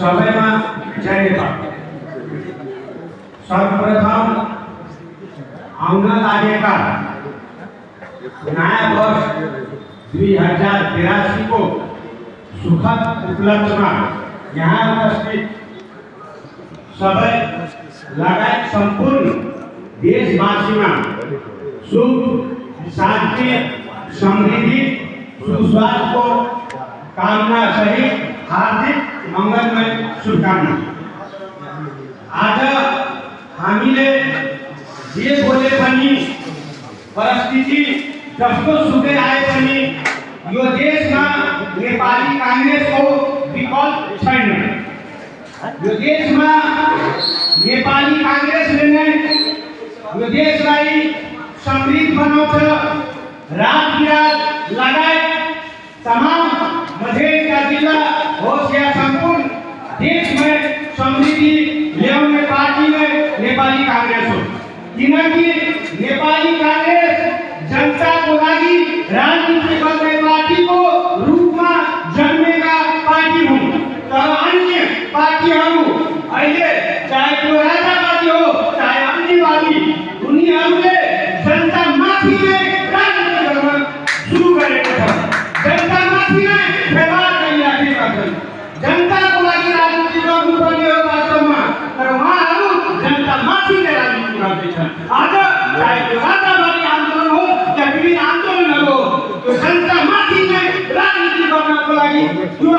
सबैमा जय नेपाल। सर्वप्रथम आउन लागेका नयाँ वर्ष 2083 को सुखद उपलक्ष्यमा यहाँ उपस्थित सबै लगायत सम्पूर्ण देशवासीमा सुख शान्ति समृद्धि सुस्वास्थ्यको कामना सहित हार्दिक मंगलमय शुभकामना। आज हामीले जे बोले पनि परिस्थिति जस्तो सुकै आए पनि यो देशमा नेपाली कांग्रेसको विकल्प छैन। यो देशमा नेपाली कांग्रेसले नै यो देशलाई समृद्ध बनाउँछ। राजविराज लगायत तमाम मधेश का जिला होस् या संपूर्ण देश में समृद्धि ल्याउने पार्टी में नेपाली कांग्रेस हो। किनकि नेपाली कांग्रेस जनता को लागि राजनीति गर्ने पार्टी को रूप में जन्मेका पार्टी हुन्। तर अन्य पार्टीहरू अहिले चाहे त्यो राजावादी हो चाहे अन्यवादी उनीहरूले जनता माथि नै राजनीति गर्न सुरु गरेको छ। जनता माथि नै व्यवहार गरिराखेका छन्। जनताको लागि राजनीति गर्नुपर्ने हो वास्तवमा, तर उहाँहरू जनता माथि नै राजनीति गर्दैछन्। आज चाहे त्यो राजावादी आन्दोलन हो या विभिन्न आन्दोलनहरू हो, त्यो जनता माथि नै राजनीति गर्नको लागि त्यो